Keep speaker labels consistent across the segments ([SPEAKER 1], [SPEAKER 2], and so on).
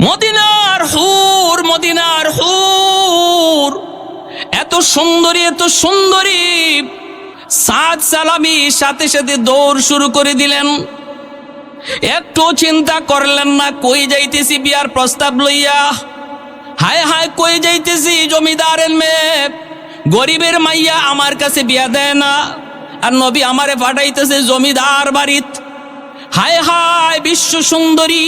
[SPEAKER 1] মদিনার হুর, মদিনার হুর এত সুন্দরী, এত সুন্দরী। সাদ সালামি সাথে সাথে দৌড় শুরু করে দিলেন। একটু চিন্তা করলেন না, কই যাইতেছি বিয়ার প্রস্তাব লইয়া। হায় হায়, কই যাইতেছি, জমিদারের মেয়ে, গরিবের মাইয়া আমার কাছে বিয়া দেয় না, আর নবী আমারে পাঠাইতেছে জমিদার বাড়িত। হায় হায়, বিশ্ব সুন্দরী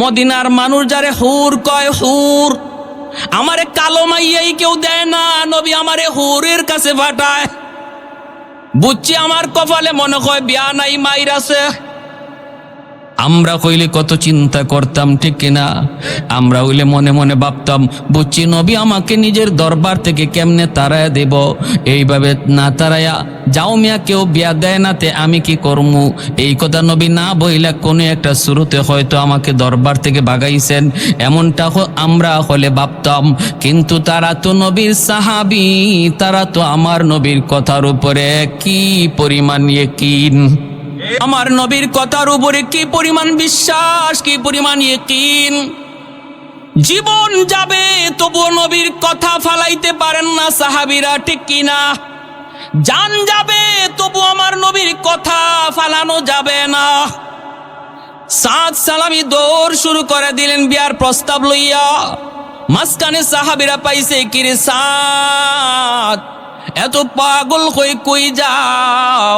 [SPEAKER 1] মদিনার মানুষ যারে হুর কয়, হুর, আমারে কালো মাইয়াই কেউ দেয় না, নবী আমারে হুরের কাছে পাঠায়। বুঝছি আমার কপালে মনে হয় বিয়া নাই, মাইর আছে। আমরা হইলে কত চিন্তা করতাম, ঠিক কিনা? আমরা হইলে মনে মনে ভাবতাম, বুঝছি নবী আমাকে নিজের দরবার থেকে কেমনে তাড়ায়া দেব। এইভাবে না তাড়ায়া যাও মিয়া, কেউ বিয়া দেয় না, তে আমি কি করমু? এই কথা নবী না বইলা কোনো একটা শুরুতে হয়তো আমাকে দরবার থেকে ভাগাইছেন, এমনটা আমরা হলে ভাবতাম। কিন্তু তারা তো নবীর সাহাবী, তারা তো আমার নবীর কথার উপরে কি পরিমাণ ইয়াকিন, আমার নবীর কথার উপরে কি পরিমাণ বিশ্বাস, কি পরিমাণ ইয়াকিন। জীবন যাবে তবুও নবীর কথা ফালাইতে পারেন না সাহাবীরা, ঠিক কিনা? জান যাবে তবু আমার নবীর কথা ফালানো যাবে না। সাদ সালামি দৌড় শুরু করে দিলেন বিয়ার প্রস্তাব লইয়া। মাঝখানে সাহাবীরা পাইছে, কিরে সাদ এত পাগল হয়ে কই যাও?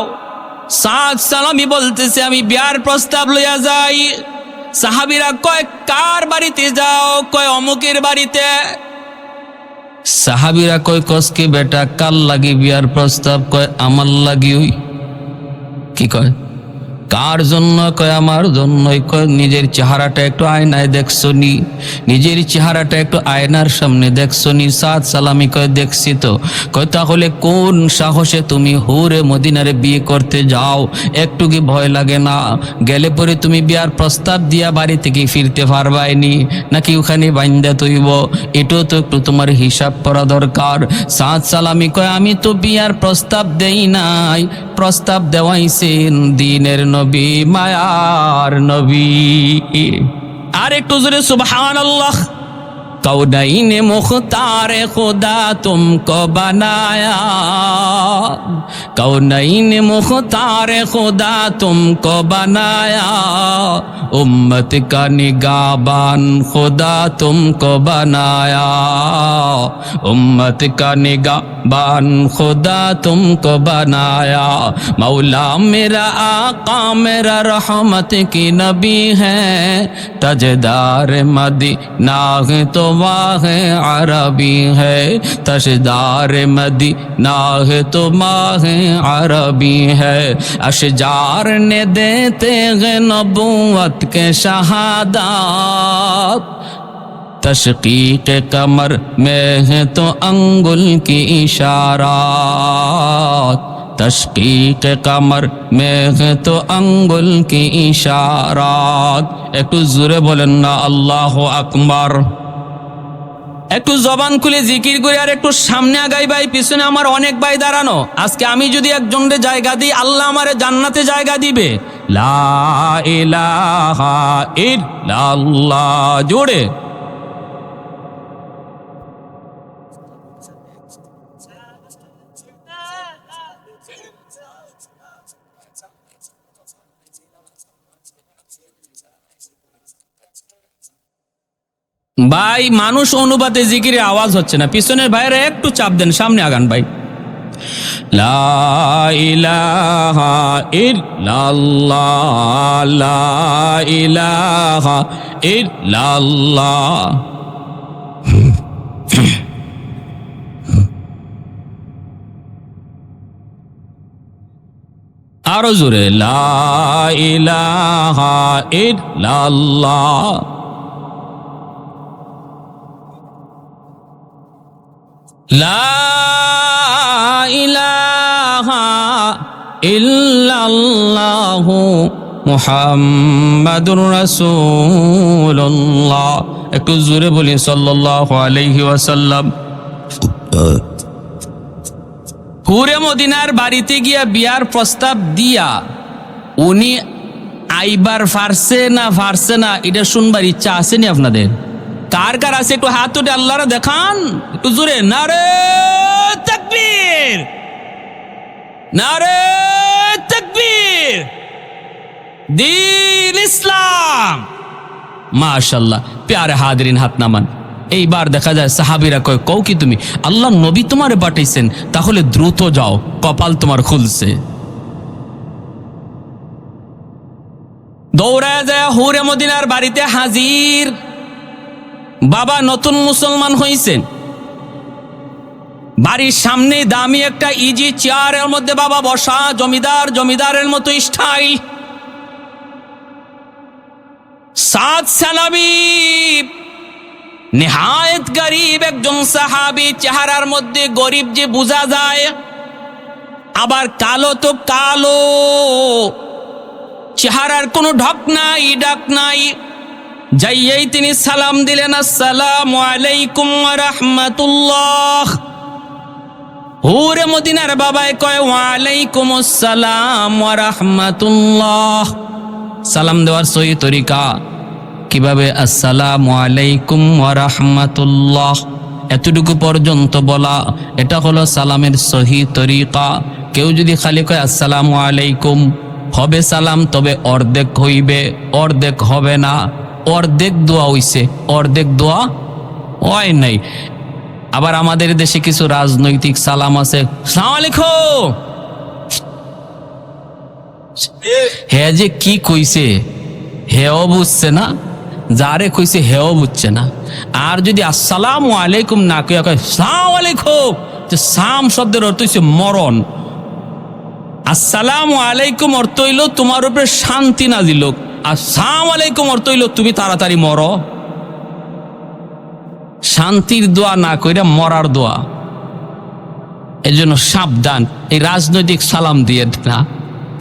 [SPEAKER 1] সাদ সালামি বলতেছে, আমি বিয়ার প্রস্তাব লইয়া যাই। সাহাবীরা কয়, কার বাড়িতে যাও? কয়, অমুকের বাড়িতে। সাহাবীরা কয়, কসকে বেটা, কার লাগি বিয়ার প্রস্তাব? কয়, আমার লাগি। ওই কি কয়, কার জন্য? কয়, আমার জন্যই। কয়, নিজের চেহারাটা একটু আয়নায় দেখছো নি? নিজের চেহারাটা একটু আয়নার সামনে দেখছো নি? সাদ সালামি কয়, দেখছি তো। কয়, তাহলে কোন সাহসে তুমি হুরে মদিনারে বিয়ে করতে যাও? একটু কি ভয় লাগে না? গেলে পরে তুমি বিয়ার প্রস্তাব দিয়া বাড়ি থেকে ফিরতে পারবাইনি, নাকি ওখানে বাইন্দা তৈব? এটাও তো একটু তোমার হিসাব করা দরকার। সাদ সালামি কয়, আমি তো বিয়ার প্রস্তাব দেই নাই, প্রস্তাব দেওয়াইছেন দিনের নবী, মায়ার নবী। আর একটু জোরে সুবহানাল্লাহ। कौनैन मुख्तार खुदा तुमको बनाया, कौनैन मुख्तार खुदा तुमको बनाया, उम्मत का निगाहबान खुदा तुमको बनाया, उम्मत का निगाहबान खुदा तुमको बनाया। मौला मेरा आका मेरा रहमत की नबी है, तजदार मदीना तो वाह अरबी है, तजदार मदीना तो माह अरबी है। अशजार ने देते हैं नबूवत के शहादत, तशकीक कमर में है तो अंगुल की इशारात, तशकीक कमर में है तो अंगुल की इशारात। একটু জোরে বলেন না আল্লাহু আকবার। একটু জবান খুলে জিকির করে আর একটু সামনে আগাই ভাই, পিছনে আমার অনেক ভাই দাঁড়ানো। আজকে আমি যদি একজনের জায়গা দিই, আল্লাহ আমারে জান্নাতে জায়গা দিবে। লা ইলাহা ইল্লাল্লাহ, জোরে। ভাই মানুষ অনুপাতে জিকিরে আওয়াজ হচ্ছে না, পিছনের ভাইরা একটু চাপ দেন, সামনে আগান ভাই। লা ইলাহা ইল্লাল্লাহ, লা ইলাহা ইল্লাল্লাহ। আরো জোরে, লা ইলাহা ইল্লাল্লাহ। লা ইলাহা ইল্লাল্লাহু মুহাম্মাদুর রাসূলুল্লাহ। একটু জোরে বলি সাল্লাল্লাহু আলাইহি ওয়াসাল্লাম। হুরে মদিনার বাড়িতে গিয়া বিয়ার প্রস্তাব দিয়া উনি আইবার ফারছে না এটা শুনবার ইচ্ছা আছে নি আপনাদের? কার কার আছে একটু হাত উঠে আল্লাহরা দেখান একটু জোরে। নারে তাকবীর, নারে তাকবীর, দ্বীন ইসলাম। মাশাআল্লাহ, প্যারে হাজরিন হাত নামান। এইবার দেখা যায় সাহাবীরা কয়, কও কি তুমি আল্লাহ নবী তোমারে পাঠাইছেন, তাহলে দ্রুত যাও, কপাল তোমার খুলছে। দৌড়ায় যায় হুরে মদিনার বাড়িতে হাজির। বাবা নতুন মুসলমান হইছেন, বাড়ির সামনে দামি একটা ইজি চেয়ারের মধ্যে বাবা বসা, জমিদারের মতো স্টাইল। সাদ সালামি নেহায়েত গরিব একজন সাহাবী, চেহারার মধ্যে গরিব যে বোঝা যায়, আবার কালো তো কালো, চেহারার কোনো ঢক নাই ডাক নাই। যাইয়েই তিনি সালাম দিলেন, আসসালামু আলাইকুম ওয়া রাহমাতুল্লাহ। হুরে মদিনার বাবায় কয়, ওয়া আলাইকুম আসসালাম ওয়া রাহমাতুল্লাহ। সালাম দেওয়ার সহি তরিকা কিভাবে? আসসালামু আলাইকুম ওয়া রাহমাতুল্লাহ, এতটুকু পর্যন্ত বলা, এটা হলো সালামের সহি তরিকা। কেউ যদি খালি কয় আসসালামু আলাইকুম, হবে সালাম, তবে অর্ধেক হইবে, অর্ধেক হবে না। অর্ধেক দোয়া হইছে, অর্ধেক দোয়া হয় নাই। আবার আমাদের দেশে কিছু রাজনৈতিক সালাম আছে, আসসালামু আলাইকুম। হে যে কি কইছে হেও বুঝছে না, যারে কইছে হেও বুঝছে না। আর যদি আসসালামু আলাইকুম না কইয়া কয় আসসালামু আলাইকুম, যে সাম শব্দের অর্থ হইছে মরণ। আসসালামু আলাইকুম অর্থ হইল তোমার উপরে শান্তি নাজিল হোক, আসসালামু আলাইকুম অর্থ হইল তুমি তাড়াতাড়ি মরো। শান্তির দোয়া না কইরা মরার দোয়া। এই জন্য সাবধান, এই রাজনৈতিক সালাম দিয়ে না,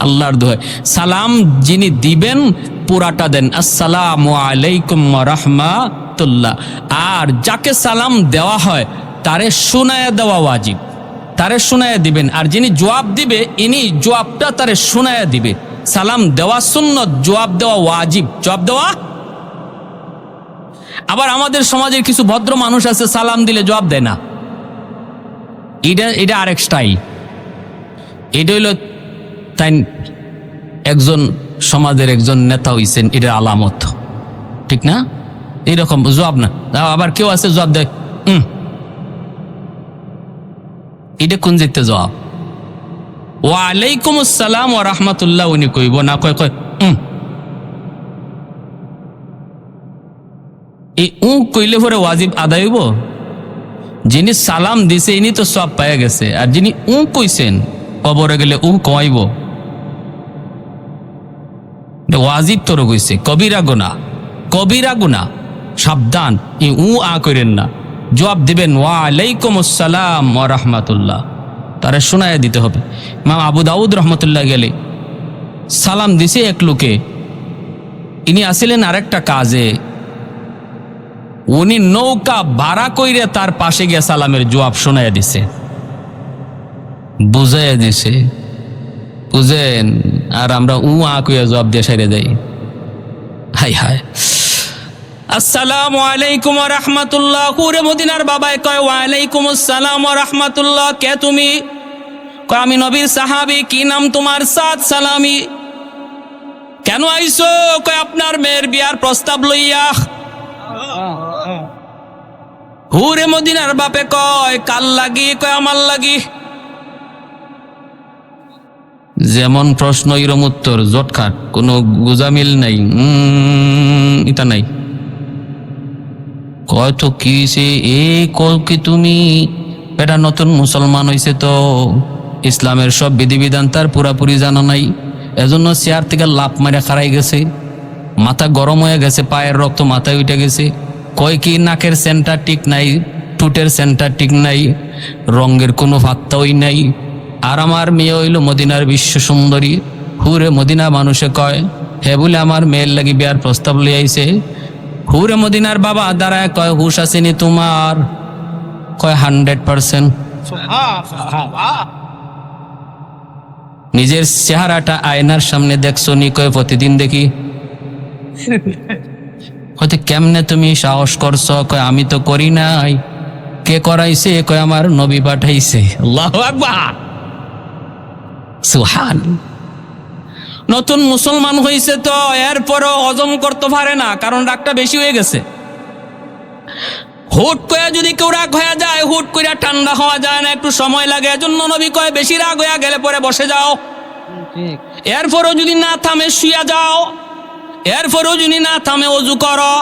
[SPEAKER 1] আল্লাহর দোয়া। সালাম যিনি দিবেন পুরাটা দেন, আসসালামু আলাইকুম ওয়া রাহমাতুল্লাহ। আর যাকে সালাম দেওয়া হয় তারে শুনায়া দেওয়া ওয়াজিব, তারে শুনায়া দিবেন। আর যিনি জবাব দিবে ইনি জবাবটা তারে শুনায়া দিবে। সালাম দেওয়া সুন্নত, জবাব দেওয়া ওয়াজিব। জবাব দেওয়া, আবার আমাদের সমাজের কিছু ভদ্র মানুষ আছে সালাম দিলে জবাব দেয় না, এটা আরেক স্টাইল। এটা হইল তাই একজন সমাজের একজন নেতা হইছেন, এটার আলামত, ঠিক না? এইরকম জবাব না। আবার কেউ আছে জবাব দেয় এটা কোন যেতে জবাব? ওয়া আলাইকুম আসসালাম ওয়া রাহমাতুল্লাহ উনি কইব না, কয় এই কইলে পরে ওয়াজিব আদায় হইব? যিনি সালাম দিছে ইনি তো সব পায়ে গেছে, আর যিনি কইছেন কবরে গেলে কমাইব, ওয়াজিব তোর কইছে, কবিরা গুনাহ, কবিরা গুনাহ। সাবধান, এই করেন না, জবাব দিবেন ওয়া আলাইকুম আসসালাম ওয়া রাহমাতুল্লাহ, তারা শোনায় দিতে হবে। ইমাম আবু দাউদ রহমতুল্লাহ গেলে সালাম দিছে এক লোকে, ইনি আসিলেন আরেকটা কাজে, উনি নৌকা ভাড়া কইরে তার পাশে গিয়ে সালামের জবাব শোনায় দিছে, বুঝাইয়া দিছে, বুঝেন? আর আমরা কইয়া জবাব দিয়ে সাইরে দেই। হাই হায়, আসসালামু আলাইকুম ওয়া রাহমাতুল্লাহ। হুরে মদিনার বাবায় কয়, ওয়া আলাইকুম আসসালাম ওয়া রাহমাতুল্লাহ। কে তুমি? কয় আমি নবীর সাহাবী। কি নাম তোমার? সাদ সালামি। কেন আইছো? কয় আপনার মেয়ের বিয়ার প্রস্তাব লইয়া। হুরে মদিনার বাপে কয়, কাল লাগি? কয় আমার লাগি। যেমন প্রশ্ন এরম উত্তর, জটখাট, কোনো গুজামিল নাই, এটা নাই। কয় তো কি কি তুমি এটা নতুন মুসলমান হইছে তো ইসলামের সব বিধিবিধান তার পুরাপুরি জানা নাই, এজন্য চেয়ার থেকে লাফ মারে খাড়াই গেছে, মাথা গরম হয়ে গেছে, পায়ের রক্ত মাথায় উঠে গেছে। কয় কি নাকের সেন্টার ঠিক নাই, ঠোঁটের সেন্টার ঠিক নাই, রঙের কোনো ভাত্তাই নাই। আর আমার মেয়ে হইল মদিনার বিশ্ব সুন্দরী। হুরে মদিনা মানুষে কয়, হে বলে আমার মেয়ের লাগি বিয়ার প্রস্তাব লই আইছে। হুরে মদিনার বাবা দাঁড়ায় কয়, হুশ আসেনি তোমার? কয় 100%। নিজের চেহারাটা আয়নার সামনে দেখছো নি? কয় প্রতিদিন দেখি। হয়তো কেমনে তুমি সাহস করছো? কয় আমি তো করি নাই। কে করাইছে? কয় আমার নবী পাঠাইছে। আল্লাহু আকবার, সুবহান। নতুন মুসলমান হয়েছে তো এরপরও হজম করতে পারে না, কারণ রাগটা বেশি হয়ে গেছে। হুট করে যদি কেউ রাগ হয়ে যায়, হুট করে ঠান্ডা হওয়া যায় না, একটু সময় লাগে। এজন্য নবী কয় বেশি রাগ হয়ে গেলে পরে বসে যাও, এরপরও যদি না থামে শুয়ে যাও, এরপরও যদি না থামে ওযু করো।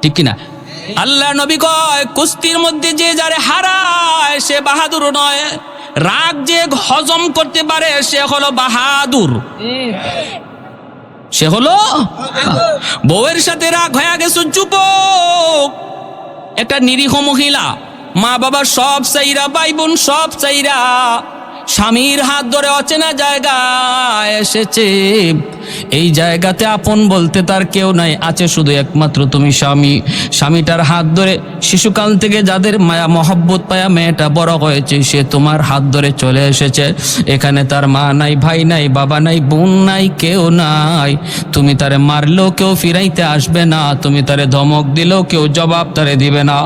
[SPEAKER 1] ঠিক কিনা? আল্লাহ নবী কয় কুস্তির মধ্যে যে যারে হারায় সে বাহাদুর নয়, রাগ যে হজম করতে পারে সে হলো বাহাদুর। সে হলো বউয়ের সাথে রাগ হয়ে গেছে, যুবক একটা নিরীহ মহিলা, মা বাবা সব চাইরা, ভাই বোন সব চাইরা, স্বামীর হাত ধরে অচেনা জায়গায় এসেছে। এই জায়গাতে আপন বলতে তার কেউ নাই, আছে শুধু একমাত্র তুমি স্বামী। স্বামীটার হাত ধরে শিশুকাল থেকে যাদের মায়া মহব্বত পায়া মেয়েটা বড় হয়েছে, সে তোমার হাত ধরে চলে এসেছে। এখানে তার মা নাই, ভাই নাই, বাবা নাই, বোন নাই, কেউ নাই। তুমি তারে মারলেও কেউ ফিরাইতে আসবে না, তুমি তারে ধমক দিলেও কেউ জবাব তারে দিবে না।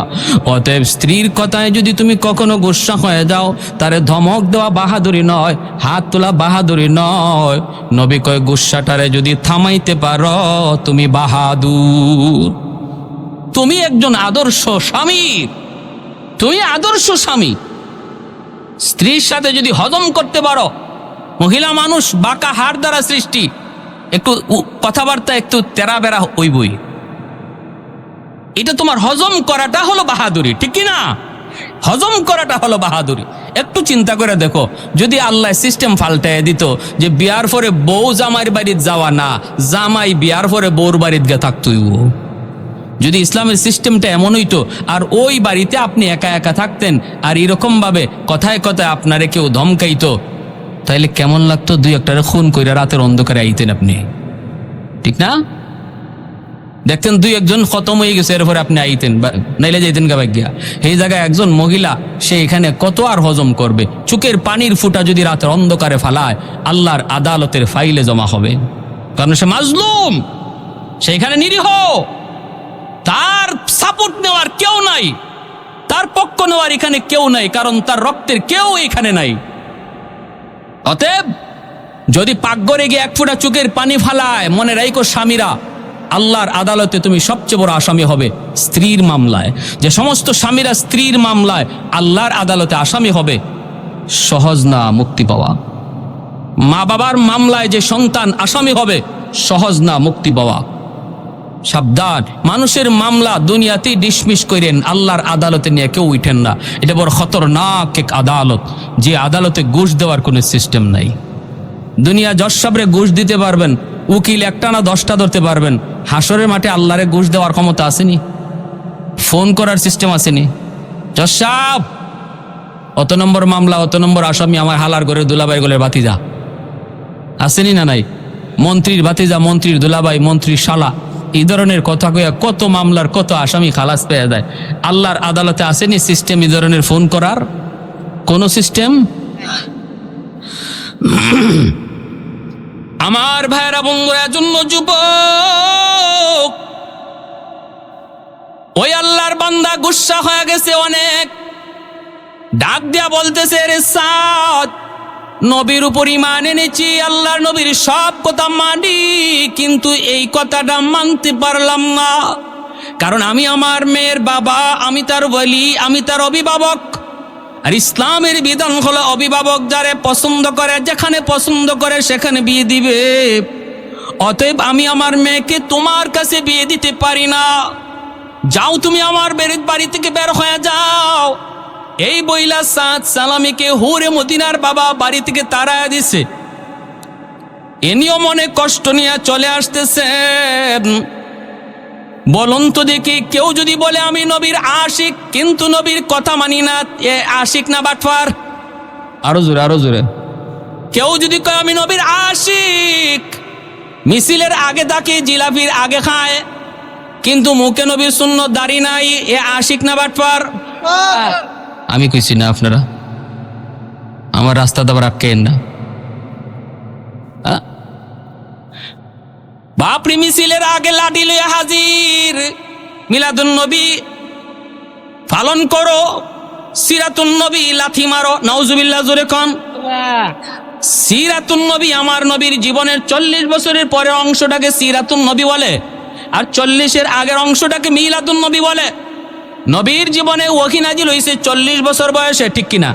[SPEAKER 1] অতএব স্ত্রীর কথায় যদি তুমি কখনো গুসা হয়ে যাও, তারে ধমক দেওয়া বাহাদুরি নয়, হাত তোলা বাহাদুরি নয়। নবী কয় গুসাটারে যদি থামাইতে পারো তুমি বাহাদুর। তুমি একজন আদর্শ স্বামী, তুমি আদর্শ স্বামী। স্ত্রীর সাথে যদি হজম করতে পারো, মহিলা মানুষ বাঁকা হাড় দ্বারা সৃষ্টি, একটু কথাবার্তা একটু তেরা বেড়া হইবই। এটা তোমার হজম করাটা হলো বাহাদুরি, ঠিক কি না? হজম করাটা হলো বাহাদুরি। একটু চিন্তা করে দেখো, যদি আল্লাহ সিস্টেম পাল্টায় দিত যে বিয়ার পরে বউ জামাইয়ের বাড়িতে যাওয়া না, জামাই বিয়ার পরে বউর বাড়িতে গিয়ে থাকতই। যদি ইসলামের সিস্টেমটা এমন হইতো আর ওই বাড়িতে আপনি একা একা থাকতেন, আর এরকম ভাবে কথায় কথায় আপনারে কেউ ধমকাইতো, তাইলে কেমন লাগতো? দুই একটারে খুন কইরা রাতের অন্ধকারে আইতেন আপনি, ঠিক না? দেখতেন দুই একজন খতম হয়ে গেছে, এরপরে আপনি আইতেন, নাইলে যাইতেন গাবাই গিয়া। এই জায়গায় একজন মহিলা, সে এখানে কত আর হজম করবে? চোখের পানির ফুটা যদি রাতের অন্ধকারে ফালায়, আল্লাহর আদালতের ফাইলে জমা হবে, কারণ সে মাজলুম, সেখানে নিরীহ। তার সাপোর্ট নেওয়ার কেউ নাই, তার পক্ষ নেওয়ার এখানে কেউ নাই, কারণ তার রক্তের কেউ এখানে নাই। অতএব যদি পাকঘরে গিয়ে এক ফোঁটা চোখের পানি ফালায়, মনে রাখো স্বামীরা, আল্লাহর আদালতে তুমি সবচেয়ে বড় আসামি হবে স্ত্রীর মামলায়। যে সমস্ত স্বামীরা স্ত্রীর মামলায় আল্লাহর আদালতে আসামি হবে, সহজ না মুক্তি পাওয়া। মা বাবার মামলায় যে সন্তান আসামি হবে, সহজ না মুক্তি পাওয়া। সাবধান, মানুষের মামলা দুনিয়াতেই ডিসমিস করেন, আল্লাহর আদালতে নিয়ে কেউ উঠেন না। এটা বড় খতরনাক এক আদালত, যে আদালতে ঘুষ দেওয়ার কোনো সিস্টেম নাই। দুনিয়া জজ সাহেবরে ঘুষ দিতে পারবেন, উকিল একটা না 10টা ধরতে পারবেন, হাসরের মাঠে আল্লাহরে ঘুষ দেওয়ার ক্ষমতা আসেনি, ফোন করার সিস্টেম আসেনি। জজ সাহেব, অত নম্বর মামলা, অত নম্বর আসামি আমার হালার ঘরের দুলাভাই গোলের ভাতিজা, আসেনি না নাই? মন্ত্রীর ভাতিজা, মন্ত্রীর দুলাভাই, মন্ত্রীর শালা, এই ধরনের কথা কইয়া কত মামলার কত আসামি খালাস পেয়ে যায়। আল্লাহর আদালতে আসেনি সিস্টেম এই ধরনের ফোন করার কোন সিস্টেম? আমার ভাইয়েরা বন্ধুরা, জন্য যুবক, ওই আল্লাহর বান্দা গুসা হয়ে গেছে অনেক, ডাক দিয়া বলতেছে, রে সাদ, নবীর উপর ঈমান এনেছি, আল্লাহর নবীর সব কথা মানি, কিন্তু এই কথাটা মানতে পারলাম না, কারণ আমি আমার মেয়ের বাবা, আমি তার ওলি, আমি তার অভিভাবক। আর ইসলামের বিধান হলো অভিভাবক যারে পছন্দ করে, যেখানে পছন্দ করে সেখানে বিয়ে দিবে। অতএব আমি আমার মেয়েকে তোমার কাছে বিয়ে দিতে পারি না, যাও তুমি আমার বাড়ি থেকে বের হয়ে যাও। এই বইলা সাদ সালামিকে হুরে মদিনার বাবা বাড়ি থেকে তাড়ায় দিছে। এনিও মনে কষ্ট নিয়ে চলে আসতেছেন। বলুন তো দেখি, কেউ যদি বলে আমি নবীর আশিক কিন্তু নবীর কথা মানি না, এ আশিক না বাটফার? আরো জোরে, আরো জোরে। কেউ যদি কয় আমি নবীর আশিক, মিছিলের আগে থাকে, জিলাপির আগে খায়, কিন্তু মুখে নবীর সুন্নত দাড়ি নাই, এ আশিক না বাটফার? আমি কইছি না, আপনারা আমার রাস্তা দাবার আটকেন না। আপনি মিছিলের আগে লাঠি লয়ে হাজির, মিলাদুন নবী পালন করো, সিরাতুন নবী লাথি মারো, নাউজুবিল্লাহ জোরে কোন। সিরাতুন নবী আমার নবীর জীবনের 40 বছরের পরের অংশটাকে সিরাতুন নবী বলে, আর 40-এর আগের অংশটাকে মিলাদুন নবী বলে। নবীর জীবনে ওহী নাজিল হইছে 40 বছর বয়সে, ঠিক কিনা?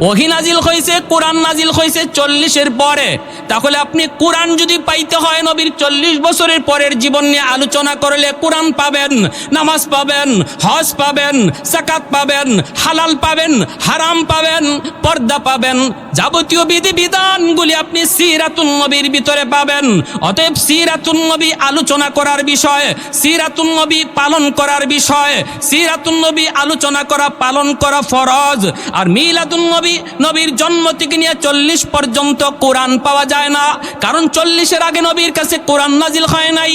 [SPEAKER 1] ওহী নাজিল হইছে, কোরআন নাজিল হইছে 40-এর পরে। তাহলে আপনি কোরআন যদি পাইতে হয় নবীর 40 বছরের পরের জীবন নিয়ে আলোচনা করলে কোরআন পাবেন, নামাজ পাবেন, হজ পাবেন, যাকাত পাবেন, হালাল পাবেন, হারাম পাবেন, পর্দা পাবেন, যাবতীয় বিধি বিধানগুলি আপনি সিরাতুন নবীর ভিতরে পাবেন। অতএব সিরাতুন নবী আলোচনা করার বিষয়, সিরাতুন নবী পালন করার বিষয়, সিরাতুন নবী আলোচনা করা পালন করা ফরজ। আর মিলাদুন নবী, নবীর জন্ম থেকে নিয়ে 40 পর্যন্ত কোরআন পাওয়া যায় না, কারণ 40-এর আগে নবীর কাছে কোরআন নাজিল হয় নাই।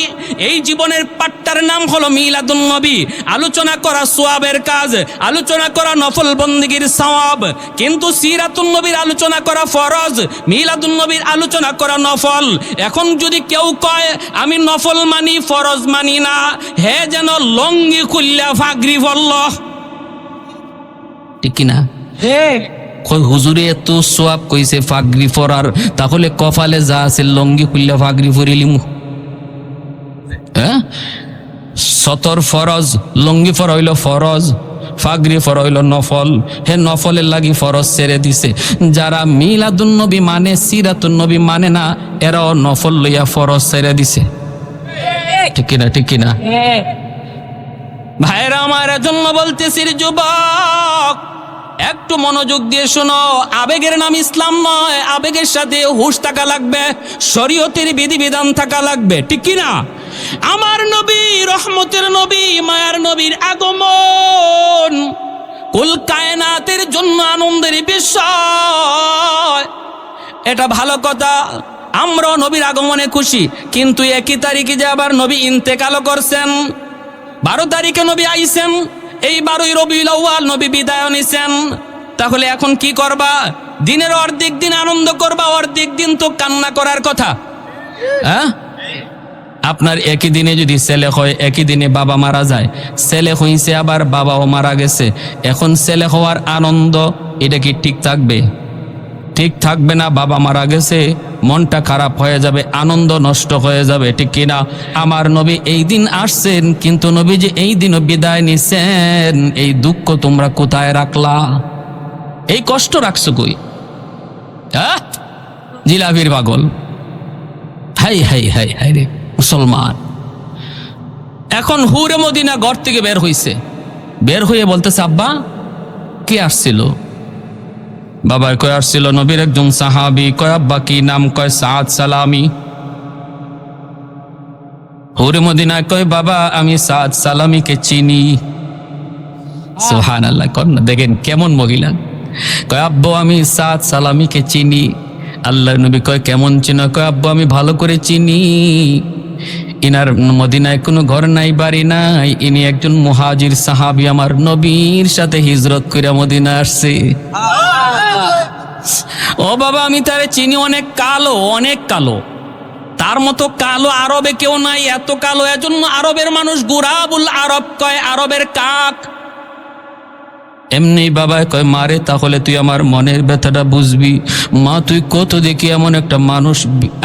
[SPEAKER 1] এই জীবনের পাঠটার নাম হলো মিলাদুন নবী, আলোচনা করা সওয়াবের কাজ, আলোচনা করা নফল বন্দেগীর সওয়াব। কিন্তু সিরাতুন নবীর আলোচনা করা ফরজ, মিলাদুন নবীর আলোচনা করা নফল। এখন যদি কেউ কয় আমি নফল মানি ফরজ মানি না, হে যেন লঙ্গি খুললা ফাগরি ফল্ল, ঠিক কিনা? হুজুরে এত সোয়াব কইছে ফাগরি ফরার, তাহলে কপালে যা আছে লঙ্গি খুললা ফাগরি ফরিলিমু। হ্যাঁ, সতর ফরজ, লঙ্গি ফর হইল ফরজ, ফাগরি ফর হইল নফল। হে নফলের লাগি ফরজ ছেড়ে দিছে। যারা মিলাদুন নবী মানে, সিরাতুন নবী মানে না, এরাও নফল লইয়া ফরজ ছেড়ে দিছে, ঠিক কিনা? ঠিক কিনা ভাইরা আমার? জন্য বলতেছি যুবক, একটু মনোযোগ দিয়ে শোনো। আবেগের নাম ইসলাম নয়, আবেগের সাথে হুঁশ থাকা লাগবে, শরীয়তের বিধিবিধান থাকা লাগবে, ঠিক কিনা? আমার নবী, রহমতের নবী, মায়ার নবীর আগমন কুল কায়নাতের জন্য আনন্দের বিষয়, এটা ভালো কথা। আমরাও নবীর আগমনে খুশি, কিন্তু একই তারিখে যে আবার নবী ইন্তেকালও করছেন। 12 তারিখে নবী আইছেন, এই 12ই রবিউল আউয়াল নবী বিদায় নিছেন। তাহলে এখন কি করবা? দিনের অর্ধেক দিন আনন্দ করবা, অর্ধেক দিন তো কান্না করার কথা। হ্যাঁ, আপনার একই দিনে যদি ছেলে হয়, একই দিনে বাবা মারা যায়, ছেলে হইছে আবার বাবাও মারা গেছে, এখন ছেলে হওয়ার আনন্দ, এটা কি ঠিক থাকবে? ঠিক থাকবে না। বাবা মারা গেছে, মনটা খারাপ হয়ে যাবে, আনন্দ নষ্ট হয়ে যাবে, ঠিক কিনা? আমার নবী এই দিন আসছেন, কিন্তু নবী যে এই দিনও বিদায় নিছেন, এই দুঃখ তোমরা কোথায় রাখলা? এই কষ্ট রাখছো কই? হ্যাঁ, জিলাপির পাগল। হাই হাই হাই হাই রে মুসলমান। এখন হুরে মদিনা ঘর থেকে বের হইছে, বের হয়ে বলতেছে আব্বা কে আসছিল? বাবা কয় আসছিল নবীর একজন সাহাবী। কয় আব্বা কি নাম? কয় সাদ সালামি। হুরে মদিনায় কয় বাবা আমি সাদ সালামিকে চিনি। সুবহানাল্লাহ, কন্যা দেখেন কেমন মহিলা। কয় আব্বু আমি সাদ সালামিকে চিনি। আল্লাহর নবী কয় কেমন চিনো? কয় আব্বু আমি ভালো করে চিনি, ইনার মদিনায় কোনো ঘর নাই, বাড়ি নাই, ইনি একজন মুহাজির সাহাবী, আমার নবীর সাথে হিজরত করে মদিনা আসছে। ও বাবা আমি তারে চিনি, অনেক কালো, অনেক কালো, তার মতো কালো আরবে কেউ নাই, এত কালো। এজন্য আরবের মানুষ গুরাবুল আরব কয়, আরবের কাক। এমনি বাবা কয় মারে তাহলে তুই আমার মনের ব্যথাটা বুঝবি। মা তুই কত দেখি এমন একটা মানুষ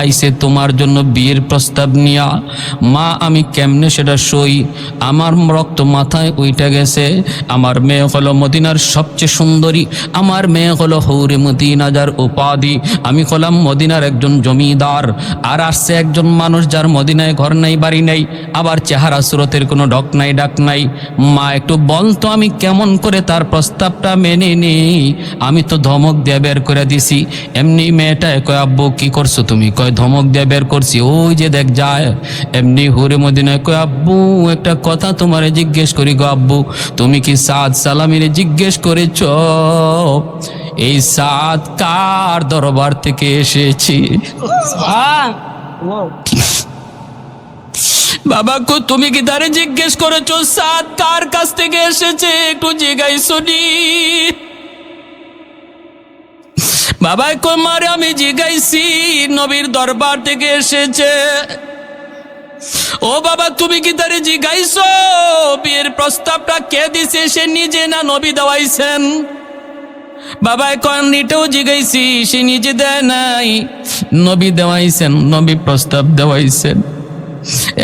[SPEAKER 1] আইছে তোমার জন্য বিয়ের প্রস্তাব নিয়া, মা আমি কেমনে সেটা সই? আমার রক্ত মাথায় উইটা গেছে। আমার মেয়ে হলো মদিনার সবচেয়ে সুন্দরী, আমার মেয়ে হলো হৌরে মদিনা যার উপাধি, আমি হলাম মদিনার একজন জমিদার। আর আসছে একজন মানুষ যার মদিনায় ঘর নাই, বাড়ি নাই, আবার চেহারা সুরতের কোনো ডক নাই, ডাক নাই। মা একটু বলতো আমি কেমন করে তার প্রস্তাবটা মেনে নেই? আমি তো ধমক দিয়ে বের করে দিছি। এমনি মেয়েটা কয় আব্বু কি করছো তুমি? কয় ধমক দিয়ে বের করছি, ওই যে দেখ যায়। এমনি হুরে মদিনায় কয় আব্বু একটা কথা তোমারে জিজ্ঞেস করি গো আব্বু, তুমি কি সাদ সালামির জিজ্ঞেস করেছ এই সাদ কার দরবার থেকে এসেছি? বাবা কো তুমি কি তারে জিজ্ঞেস করেছো সাদ কার কাছ থেকে এসেছে? একটু জিজ্ঞাসা নি। বাবা কো মারে আমি জিজ্ঞাসি, নবীর দরবার থেকে এসেছে। ও বাবা, তুমি কি তারে জিজ্ঞাইছো বিয়ের প্রস্তাবটা কে দিছে? সে নিজে না নবী দেওয়াইছেন? বাবা এখন এটাও জিজ্ঞাইছি, সে নিজে দেয় নাই, নবী দেওয়াইছেন, নবী প্রস্তাব দেওয়াইছেন।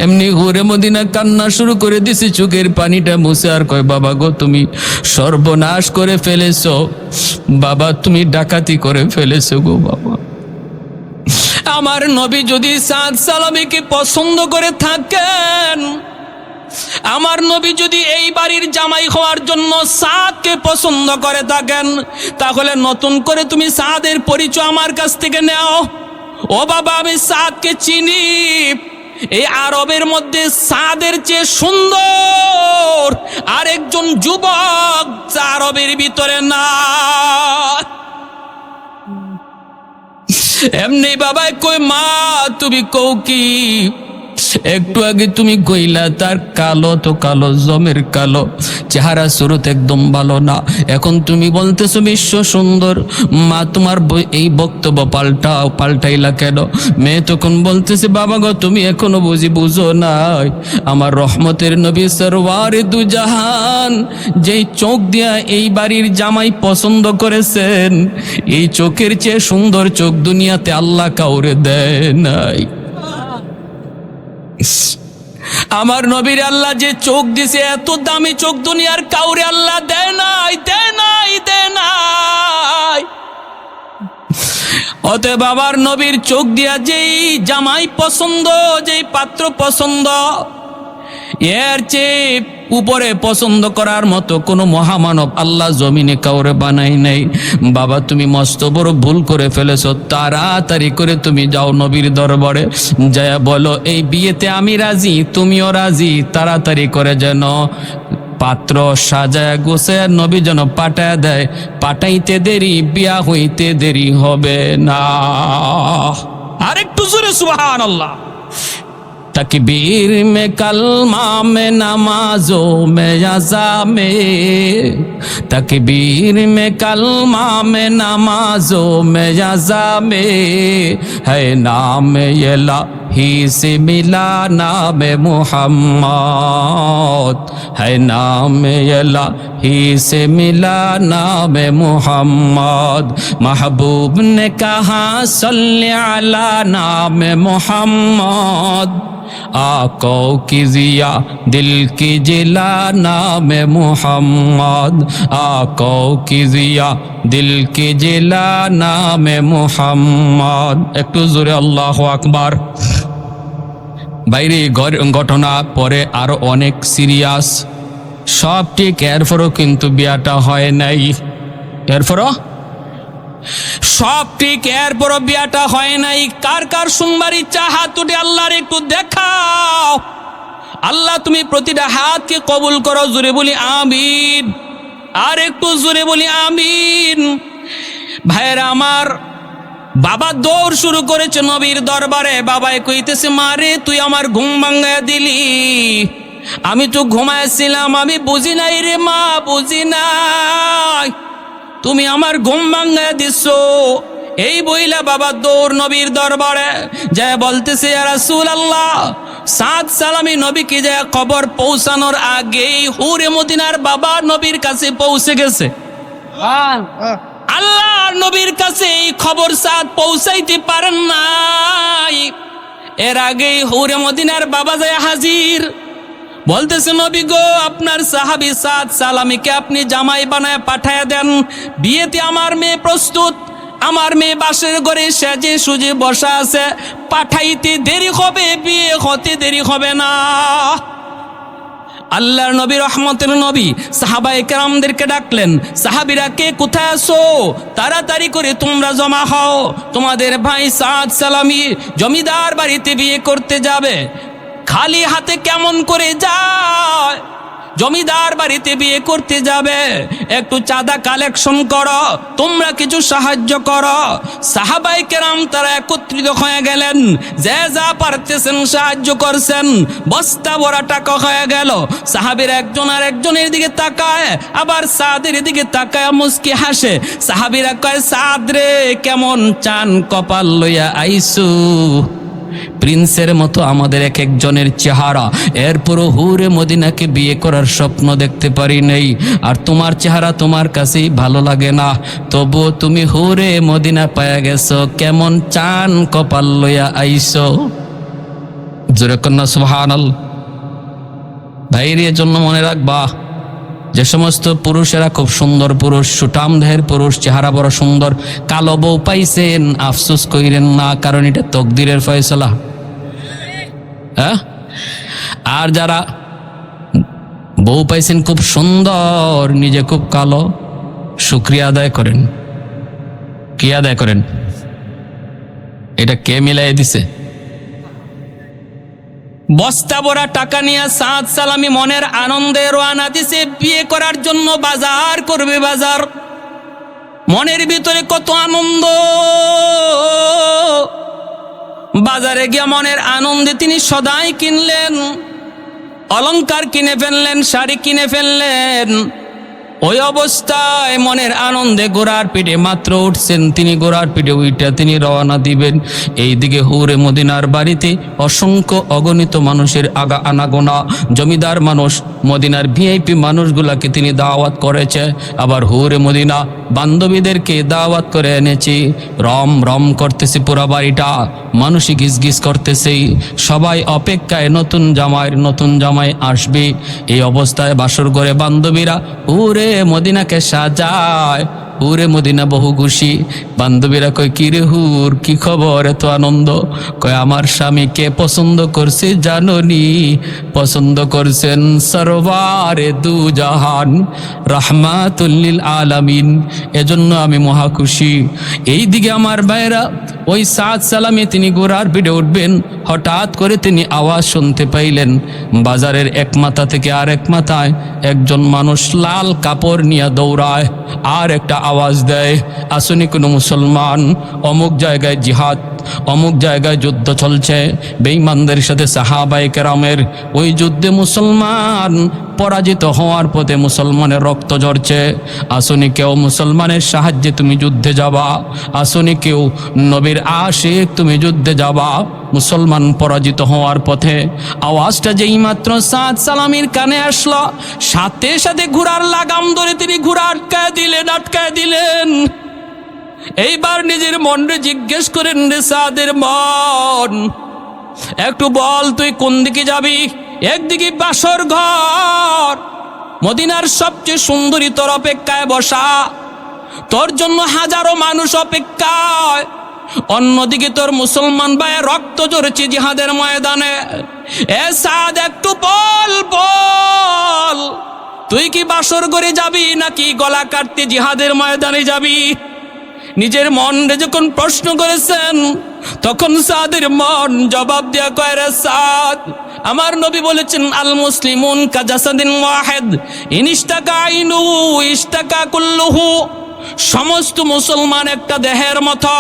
[SPEAKER 1] এমনি হুরে মদিনা কান্না শুরু করে দিছে, চোখের পানিটা মুছে আর কয়, বাবা গো তুমি সর্বনাশ করে ফেলেছো, বাবা তুমি ডাকাতি করে ফেলেছো গো বাবা। আমার নবী যদি সাদ সালামীকে পছন্দ করে থাকেন, আমার নবী যদি এই বাড়ির জামাই হওয়ার জন্য সাদকে পছন্দ করে থাকেন, তাহলে নতুন করে তুমি সাদের পরিচয় আমার কাছ থেকে নাও। ও বাবা, আমি সাদকে চিনি, এই আরবের মধ্যে সাদের চেয়ে সুন্দর আরেকজন যুবক আরবের ভিতরে না। এমনি বাবা কই, মা তুমি কও কি? একটু আগে তুমি কইলা তার কালো তো কালো, জমের কালো, চেহারা সুরত একদম ভালো না, এখন তুমি বলতেছো বিশ্ব সুন্দর। মা তোমার এই বক্তব্য পাল্টাইলা কেন? মেয়ে তখন বলতেছে, বাবা গো তুমি এখনো বুঝো নাই, আমার রহমতের নবী সরওয়ারে দু জাহান যেই চোখ দিয়া এই বাড়ির জামাই পছন্দ করেছেন, এই চোখের চেয়ে সুন্দর চোখ দুনিয়াতে আল্লাহ কাউরে দেয় নাই। আমার নবীর আল্লাহ যে চোখ দিছে, এত দামি চোখ দুনিয়ার কাউরে আল্লাহ দেয় নাই, দেয় নাই, দেয় নাই। অতএব বাবার নবীর চোখ দিয়া যেই জামাই পছন্দ, যেই পাত্র পছন্দ, এর চেয়ে উপরে পছন্দ করার মতো কোনো মহামানব আল্লাহ জমিনে কাউরে বানাই নাই। বাবা তুমি মস্ত বড় ভুল করে ফেলেছো, তাড়াতাড়ি করে তুমি যাও নবীর দরবারে, যায়া বলো এই বিয়েতে আমি রাজি, তুমিও রাজি, তাড়াতাড়ি করে যেন পাত্র সাজায় গোছায় নবী যেন পাঠায় দেয়, পাঠাইতে দেরি বিয়া হইতে দেরি হবে না। আরেকটু জোরে সুবহানাল্লাহ। तकबीर में कलमा में नमाजों में अज़ा में, तकबीर में कलमा में नमाजों में अज़ा में, है नाम ये लाही से मिला नाम मुहम्मद, है नाम ये लाही से मिला नाम मुहम्मद। महबूब ने कहा सल्ले अला नाम मुहम्मद, आको की जिया दिल की जिला नाम मुहम्मद, आको की जिया दिल की जिला नाम मुहम्मद। একটু জোরে আল্লাহু আকবার। বাইরে ঘটনা পরে আরো অনেক সিরিয়াস, সব ঠিক, এরপরও কিন্তু বিয়াটা হয় নাই, এরপরও সব ঠিক, এরপরও বিয়াটা হয় নাই। কার কার শুনবার ইচ্ছা হাত উঠে আল্লাহর একটু দেখাও। আল্লাহ তুমি প্রতিটা হাতকে কবুল করো, জোরে বলি আমিন, আর একটু জোরে বলি আমিন। ভাইয়েরা আমার, বাবা দৌড় শুরু করেছে নবীর দরবারে। বাবাই কইতেছে, মারে তুই আমার ঘুম ভাঙায়া দিলি, আমি তো ঘুমাইছিলাম, আমি বুঝি নাই রে মা, বুঝি নাই, তুমি আমার ঘুম ভাঙায়া দিছো। এই বইলা বাবা দৌড় নবীর দরবারে যায় বলতেছে, ইয়া রাসূলুল্লাহ, সাদ সালামি নবীকে যায় খবর পৌঁছানোর আগেই হুরে মদিনার বাবা নবীর কাছে পৌঁছে গেছে। আল্লাহ নবীর কাছে এই খবর সাদ পৌঁছাইতে পারেন নাই, এর আগেই হুরে মদিনার বাবা যায় হাজির। বলতেছে, নবী গো, আপনার সাহাবী সাদ সালামিকে আপনি জামাই বানায় পাঠায়া দেন, বিয়েতে আমার মেয়ে প্রস্তুত, আমার মেয়ে বাসের ঘরে সেজে সুজে বসা আছে, পাঠাইতে দেরি হবে, বিয়ে হতে দেরি হবে না। আল্লাহর নবী রহমতের নবী সাহাবায়ে কেরামদেরকে ডাকলেন, সাহাবীরা কে কোথায় আছো, তাড়াতাড়ি করে তোমরা জমা হও, তোমাদের ভাই সাদ সালামি জমিদার বাড়িতে বিয়ে করতে যাবে। খালি হাতে কেমন করে যায়, জমিদার বাড়িতে বিয়ে করতে যাবে, একটু চাঁদা কালেকশন করো, তোমরা কিছু সাহায্য করো। সাহাবায়ে কেরাম তারা একত্রিত হয়ে গেলেন, যে যা পারতেছেন সাহায্য করছেন, বস্তা ভরা টাকা হয়ে গেল। সাহাবীরা একজন আর একজনের দিকে তাকায়, আবার সাদের দিকে তাকায় মুস্কি হাসে। সাহাবীরা কয়, সাদ রে কেমন চান কপাল লইয়া আইসু, প্রিন্সের মতো আমাদের এক একজনের চেহারা, এরপরও হুরে মদিনাকে বিয়ে করার স্বপ্ন দেখতে পারি নেই। আর তোমার চেহারা তোমার কাছেই ভালো লাগে না, তবুও তুমি হুরে মদিনা পায়া গেছো, কেমন চান কপাল লইয়া আইছো। জোরে কন্যা সুবহানাল্লাহ। ভাইয়ের জন্য মনে রাখবা, যে সমস্ত পুরুষেরা খুব সুন্দর পুরুষ, সুঠাম দেহের পুরুষ, চেহারা বড় সুন্দর, কালো বউ পাইছেন, আফসোস কইরেন না, কারণ এটা তকদিরের ফয়সালা। হ্যাঁ, আর যারা বউ পাইছেন খুব সুন্দর, নিজে খুব কালো, শুকরিয়া আদায় করেন। কি আদায় করেন? এটা কে মিলাই দিছে? বস্তা ভরা টাকা নিয়ে সাদ সালামি মনের আনন্দে রওনা দিছে বিয়ে করার জন্য, বাজার করবে বাজার। মনের ভিতরে কত আনন্দ, বাজারে গিয়ে মনের আনন্দে তিনি সদাই কিনলেন, অলংকার কিনে ফেললেন, শাড়ি কিনে ফেললেন। ওই অবস্থায় মনের আনন্দে ঘোড়ার পিঠে মাত্র উঠছেন তিনি, ঘোড়ার পিঠে উইটা তিনি রওনা দিবেন। এইদিকে হুরে মদিনার বাড়িতে অসংখ্য অগণিত মানুষের আনাগোনা, জমিদার মানুষ, মদিনার ভিআইপি মানুষগুলাকে তিনি দাওয়াত করেছে। আবার হুরে মদিনা বান্ধবীদেরকে দাওয়াত করে এনেছি। রম রম করতেছে পুরা বাড়িটা, মানুষই গিজগিজ করতেছে, সবাই অপেক্ষায় নতুন জামাই আসবে। এই অবস্থায় বাসর ঘরে বান্ধবীরা হুরে মদিনাকে সাজায়। হুরে মদিনা বহু খুশি। বান্ধবীরা কয়, কি রে হুর, কি খবর, এত আনন্দ? কয়, আমার স্বামীকে পছন্দ করছে জাননি, পছন্দ করছেন সরওয়ারে দু জাহান, রাহমাতুল লিল আলামিন, এজন্য আমি মহা খুশি। এইদিকে আমার ভাইরা, ওই সাদ সালামে তিনি ঘোড়ার পিঠে উঠবেন, হঠাৎ করে তিনি আওয়াজ শুনতে পাইলেন বাজারের এক মাথা থেকে আরেক মাথায় একজন মানুষ লাল কাপড় নিয়ে দৌড়ায়, আর একটা আওয়াজ দেয়, আসুনি কোনো মুসলমান, অমুক জায়গায় জিহাদ, অমুক জায়গায় যুদ্ধ চলছে বেঈমানদের সাথে সাহাবায়ে কেরামের। ওই যুদ্ধে মুসলমান পরাজিত হওয়ার পথে মুসলমানের রক্ত ঝরছে, আসুনি কেউ মুসলমানের সাহায্যে তুমি যুদ্ধে যাবা, আসুনি কেউ নবীর আশিক তুমি যুদ্ধে যাবা, মুসলমান পরাজিত হওয়ার পথে। আওয়াজটা যেই মাত্র সাদ সালামির কানে আসলো, সাথে সাথে ঘোড়ার লাগাম ধরে তিনি ঘোড়া আটকায় দিলেন। এইবার নিজের মনরে জিজ্ঞেস করেন, রে সাদের মন, একটু বল তুই কোন দিকে যাবি? একদিকে বাসর ঘর, মদিনার সবচেয়ে সুন্দরী তোর অপেক্ষায় বসা, তোর জন্য হাজারো মানুষ অপেক্ষায়, অন্যদিকে তোর মুসলমান ভাই রক্ত ঝরছে জিহাদের ময়দানে। এ সাদ, একটু বল, তুই কি বাসর ঘরে যাবি নাকি গলা কাটতে জিহাদের ময়দানে যাবি? নিজের মনরে যখন প্রশ্ন করেছেন, তখন সাদের মন জবাব দেয়া কয়, রে সাদ, আমার নবী বলেছেন, আল মুসলিমুন কাজাসাদিন ওয়াহিদ, ইনিস্তাকা আইনুহু ইস্তাকা কুল্লুহু। সমস্ত মুসলমান একটা দেহের মতো,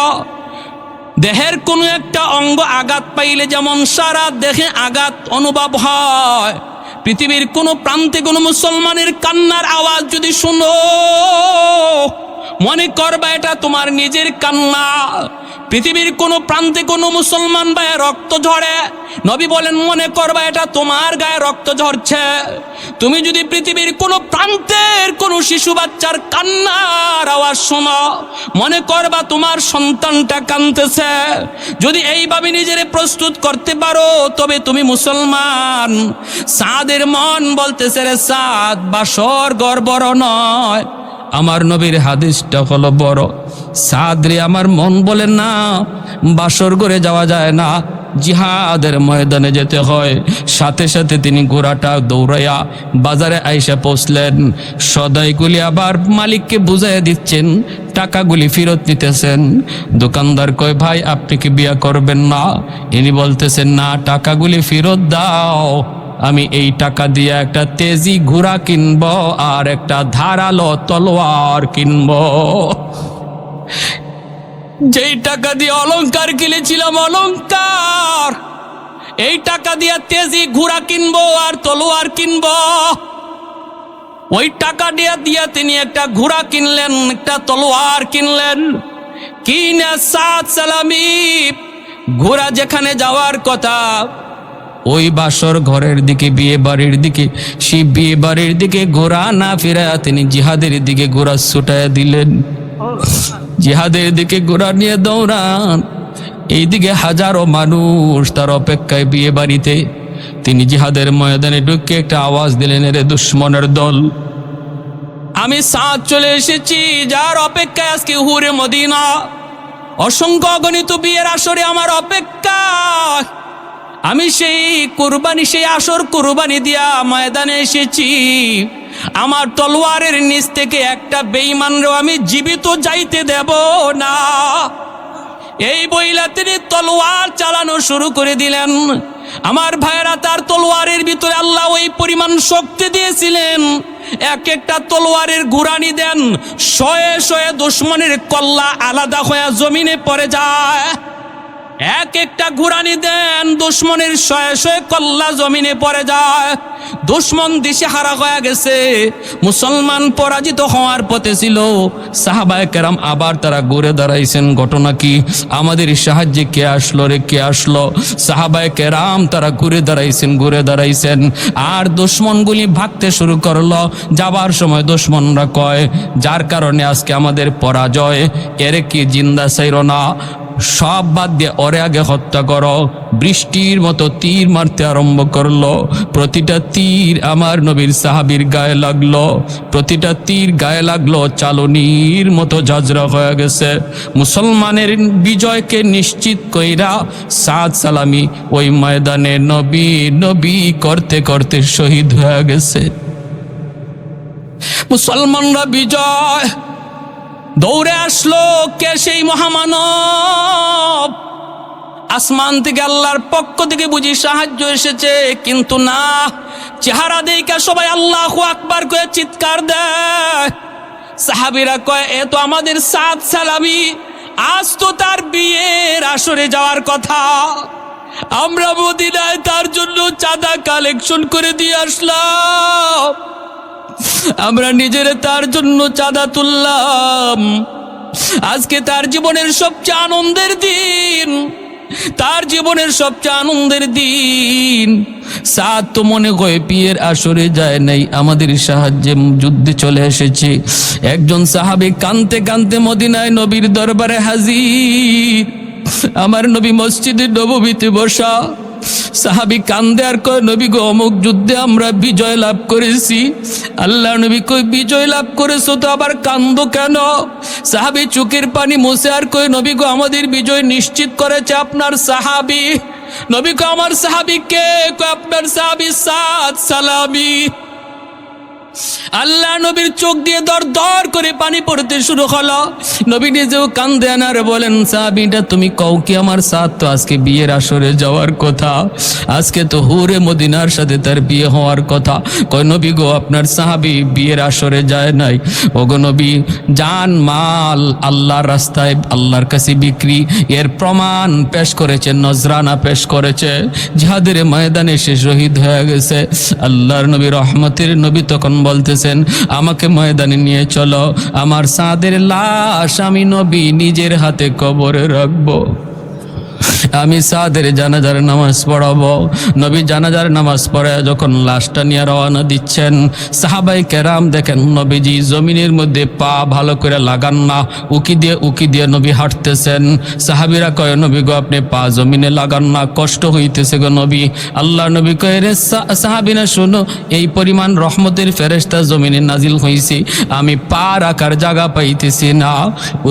[SPEAKER 1] দেহের কোনো একটা অঙ্গ আঘাত পাইলে যেমন সারা দেহে আঘাত অনুভব হয়, পৃথিবীর কোনো প্রান্তে কোনো মুসলমানের কান্নার আওয়াজ যদি শুনো, মনে করবা এটা তোমার নিজের কান্না। পৃথিবীর কোনো প্রান্তে কোনো মুসলমান ভাইয়ের রক্ত ঝরে, নবী বলেন মনে করবা এটা তোমার গায়ে রক্ত ঝরছে। তুমি যদি পৃথিবীর কোনো প্রান্তের কোনো শিশু বাচ্চার কান্নার আওয়াজ শোনো, মনে করবা তোমার সন্তানটা কাঁদতেছে। যদি এইভাবে নিজেরে প্রস্তুত করতে পারো, তবে তুমি মুসলমান। সাদের মন বলতেছে, রে সাদ, বাসর ঘর বড় নয়, আমার নবীর হাদিসটা হলো বড়। সাদরে, আমার মন বলে না, বাসর ঘরে যাওয়া যায় না, জিহাদের ময়দানে যেতে হয়। সাথে সাথে তিনি ঘোড়াটা দৌড়াইয়া বাজারে আইসা পৌঁছলেন। সদাইগুলি আবার মালিককে বুঝাইয়া দিচ্ছেন, টাকাগুলি ফেরত নিতেছেন। দোকানদার কয়, ভাই আপনি কি বিয়া করবেন না? ইনি বলতেছেন, না, টাকাগুলি ফেরত দাও, আমি এই টাকা দিয়ে একটা তেজি ঘোড়া কিনবো আর একটা ধারালো তলোয়ার কিনবো। যেই টাকা দিয়ে অলংকার কিনেছিলাম অলংকার, এই টাকা দিয়ে তেজি ঘোড়া কিনবো আর তলোয়ার কিনবো। ওই টাকা দিয়ে তিনি একটা ঘোড়া কিনলেন, একটা তলোয়ার কিনলেন। কিনে সাদ সালামি ঘোড়া যেখানে যাওয়ার কথা ওই বাসর ঘরের দিকে, বিয়ে বাড়ির দিকে, সেই বিয়ে বাড়ির দিকে ঘোড়া না ফিরায়া তিনি জিহাদের দিকে ঘোড়া ছুটাইয়া দিলেন। জিহাদের দিকে ঘোড়া নিয়ে দৌড়ান। এইদিকে হাজারো মানুষ তার অপেক্ষায় বিয়ে বাড়িতে। তিনি জিহাদের ময়দানে ঢুকে একটা আওয়াজ দিলেন, এরে দুশ্মনের দল, আমি সাদ চলে এসেছি, যার অপেক্ষায় আজকে হুরে মদিনা। অসংখ্য অগণিত বিয়ের আসরে আমার অপেক্ষা। আমি সেই কুরবানি, সেই আসর কুরবানি দিয়া ময়দানে এসেছি। আমার তলোয়ারের নিচ থেকে একটা বেঈমানরেও আমি জীবিত যাইতে দেব না। এই বইলা তিনি তলোয়ার চালানো শুরু করে দিলেন। আমার ভাইয়েরা, তার তলোয়ারের ভিতরে আল্লাহ ওই পরিমাণ শক্তি দিয়েছিলেন, এক একটা তলোয়ারের ঘুরানি দেন, শয়ে শয়ে দুশ্মনের কল্লা আলাদা হয়ে জমিনে পড়ে যায়। এক একটা ঘুরানি দেন, দুশ্মনের শয়ে শয়ে কল্লা জমিনে পড়ে যায়। দুশ্মন দিশেহারা হয়ে গেছে, মুসলমান পরাজিত হওয়ার পথে ছিল। সাহাবায়ে কেরাম আবার তারা ঘুরে দাঁড়াইছেন। ঘটনা কি? আমাদের সাহায্যে কে আসলো রে, কে আসলো? সাহাবায়ে কেরাম তারা ঘুরে দাঁড়াইছেন। আর দুশ্মনগুলি ভাগতে শুরু করলো। যাবার সময় দুশ্মনরা কয়, যার কারণে আজকে আমাদের পরাজয়, এরে কি জিন্দা চাইর না, সব বাদ দিয়ে ওরে আগে হত্যা করো। বৃষ্টির মতো তীর মারতে আরম্ভ করলো। প্রতিটা তীর আমার নবীর সাহাবীর গায়ে লাগলো, প্রতিটা তীর গায়ে লাগলো, চালনির মতো ঝাঁঝরা হয়ে গেছে। মুসলমানের বিজয়কে নিশ্চিত কইরা সাদ সালামি ওই ময়দানে নবী নবী করতে করতে শহীদ হয়ে গেছে। মুসলমানরা বিজয় দৌড়ে আসলো। কে সেই মহামানব? আসমান থেকে আল্লাহর পক্ষ থেকে বুঝি সাহায্য এসেছে, কিন্তু না, চেহারা দেখে সবাই আল্লাহু আকবার করে চিৎকার দেয়। সাহাবীরা কয়, এ তো আমাদের সাদ সালামি, আজ তো তার বিয়ের আসরে যাওয়ার কথা। আমরা মদিনায় তার জন্য চাঁদা কালেকশন করে দিয়ে আসলাম, আমরা নিজেরা তার জন্য চাঁদা তুললাম। আজকে তার জীবনের সবচেয়ে আনন্দের দিন, তার জীবনের সবচেয়ে আনন্দের দিন। সাদ তো মনে হয় বিয়ের আসরে যায় নাই, আমাদের সাহায্যে যুদ্ধে চলে এসেছে। একজন সাহাবী কাঁদতে কাঁদতে মদিনায় নবীর দরবারে হাজির। আমার নবী মসজিদে নববীতে বসা। সাহাবী কান্দে আর কয়, নবী গো, অমুক যুদ্ধে আমরা বিজয় লাভ করেছি। আল্লাহ নবী কই, বিজয় লাভ করেছো তো আবার কান্দো কেন? সাহাবী চোখের পানি মুছে আর কয়, নবী গো, আমাদের বিজয় নিশ্চিত করেছে আপনার সাহাবী। নবী কয়, আমার সাহাবী কে? কয়, আপনার সাহাবী সাদ সালামি। আল্লাহ নবীর চোখ দিয়ে দর দর করে পানি পড়তে শুরু হলো। নবী নিজেও কান্দে আনার বলেন, সাহাবীটা তুমি কও কি, আমার সাদ তো আজকে বিয়ের আসরে যাওয়ার কথা, আজকে তো হুরে মদিনার সাথে তার বিয়ে হওয়ার কথা। কয়, নবী গো, আপনার সাহাবী বিয়ের আসরে যায় নাই। ওগো নবী, জান মাল আল্লাহর রাস্তায় আল্লাহর কাছে বিক্রি, এর প্রমাণ পেশ করেছে, নজরানা পেশ করেছে। জিহাদের ময়দানে সে শহীদ হয়ে গেছে। আল্লাহর নবী রহমতের নবী তখন বলতেছেন, আমাকে ময়দানে নিয়ে চলো, আমার সাদের লাশ আমি নবী নিজের হাতে কবরে রাখবো। আমি সাদের জানাজার নামাজ পড়াবো। নবী জানাজার নামাজ পড়ে যখন লাশটা নিয়ে রওনা দিচ্ছেন, সাহাবাই কেরাম দেখেন নবীজি জমিনের মধ্যে পা ভালো করে লাগান না, উকি দিয়ে নবী হাঁটতেছেন। সাহাবীরা কয়, নবী গো, আপনি পা জমিনে লাগান না, কষ্ট হইতেছে গো নবী। আল্লাহ নবী কয়, রে সাহাবীরা শোনো, এই পরিমাণ রহমতের ফেরেশতা জমিনে নাজিল হইছে, আমি পা রাখার জায়গা পাইতেছি না।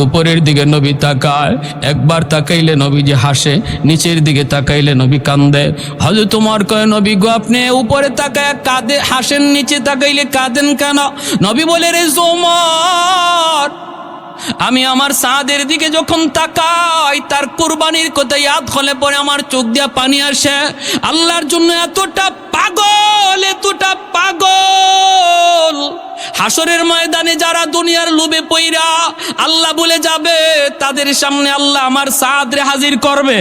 [SPEAKER 1] উপরের দিকে নবী তাকায়, একবার তাকাইলে নবীজি হাসে, নিচের দিকে তাকাইলে নবী কান্দে। হযরত ওমর কয়, নবী গো, আপনি উপরে তাকায় কাঁদে হাসেন, নিচে তাকাইলে কাঁদেন কেন? নবী বলে, রে ওমর, আমি আমার সাদের দিকে যখন তাকাই, তার কুরবানির কথা ইয়াদ হলে পরে আমার চোখ দিয়া পানি আসে। আল্লাহর জন্য এতটা পাগল। হাসরের ময়দানে যারা দুনিয়ার লোভে পইরা আল্লাহ বলে যাবে, তাদের সামনে আল্লাহ আমার সাদরে হাজির করবে।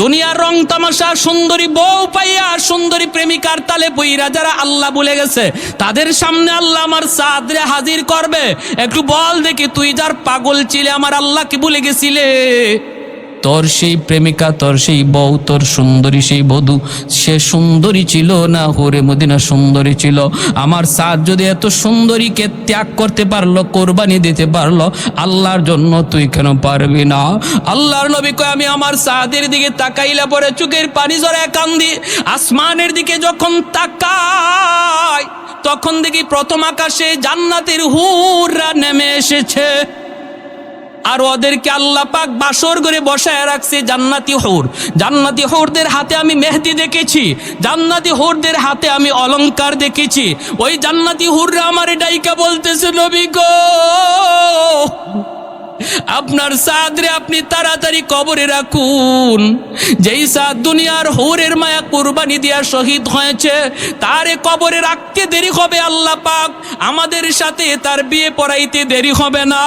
[SPEAKER 1] দুনিয়ার রং তামাশা, সুন্দরী বউ পাইয়া, সুন্দরী প্রেমিকার তালে পইরা যারা আল্লাহ বলে গেছে, তাদের সামনে আল্লাহ আমার সাদরে হাজির করবে। একটু বল দেখি, তুই যার পাগল ছিলে আমার আল্লাহকে ভুলে গেছিলে? তোর সেই প্রেমিকা, তোর সেই বউ, তোর সুন্দরী সেই বধূ, সে সুন্দরী ছিল না হুরে মদিনা সুন্দরী ছিল? আমার সাদ যদি এত সুন্দরীকে ত্যাগ করতে পারলো, কোরবানি দিতে পারলো, আল্লাহর জন্য তুই কেন পারবি না? আল্লাহর নবী কয়, আমি আমার সাদের দিকে তাকাইলে পরে চোখের পানি ঝরে কান্দি। আসমানের দিকে যখন তাকাই তখন দেখি প্রথম আকাশে জান্নাতের হুররা নেমে এসেছে, আর ওদেরকে আল্লাহ পাক বাসর করে বসায় রাখছে জান্নাতি হুর। জান্নাতি হুরদের হাতে আমি মেহেদি দেখেছি, জান্নাতি হুরদের হাতে আমি অলংকার দেখেছি। ওই জান্নাতি হুররা আমার ডাইকা বলতেছে, নবী গো, আপনার সাদরে আপনি তাড়াতাড়ি কবরে রাখুন। যেই সাদ দুনিয়ার হুরের মায়া কুরবানি দিয়া শহীদ হয়েছে, তারে কবরে রাখতে দেরি হবে আল্লাহ পাক আমাদের সাথে তার বিয়ে পড়াইতে দেরি হবে না।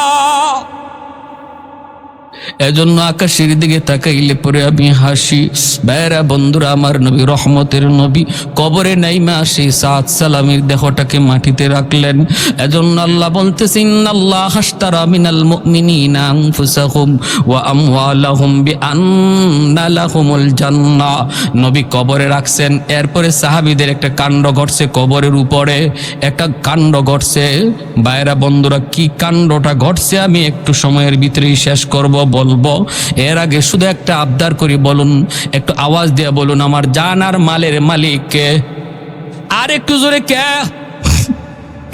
[SPEAKER 1] এজন্য আকাশের দিকে তাকাইলে পরে আমি হাসি। ভাইরা বন্ধুরা, আমার নবী রহমতের নবী কবরে নাইমা সেই সাদ সালামের দেহটাকে মাটিতে রাখলেন। এজন্য আল্লাহ বলতেছেন, ইন্নাল্লাহ আশতারা মিনাল মুমিনিনা আনফুসাহুম ওয়া আমওয়ালাহুম বিআন্না লাহুমুল জান্নাহ। নবী কবরে রাখছেন। এরপরে সাহাবীদের একটা কাণ্ড ঘটছে, কবরের উপরে একটা কাণ্ড ঘটছে। ভাইরা বন্ধুরা, কি কাণ্ডটা ঘটছে আমি একটু সময়ের ভিতরেই শেষ করব, বলবো। এর আগে শুধু একটা আবদার করি, বলুন, একটু আওয়াজ দিয়ে বলুন, আমার জান আর মালের মালিক কে? আর একটু জোরে কে?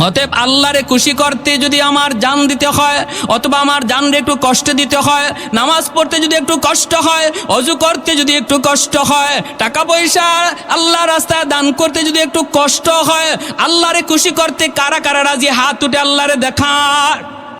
[SPEAKER 1] অতএব আল্লাহরে খুশি করতে যদি আমার জান দিতে হয়, অথবা আমার জানরে একটু কষ্ট দিতে হয়, নামাজ পড়তে যদি একটু কষ্ট হয়, অজু করতে যদি একটু কষ্ট হয়, টাকা পয়সা আল্লাহ রাস্তায় দান করতে যদি একটু কষ্ট হয়, আল্লাহরে খুশি করতে কারা কারা রাজি? হাত উঠে আল্লাহরে দেখা।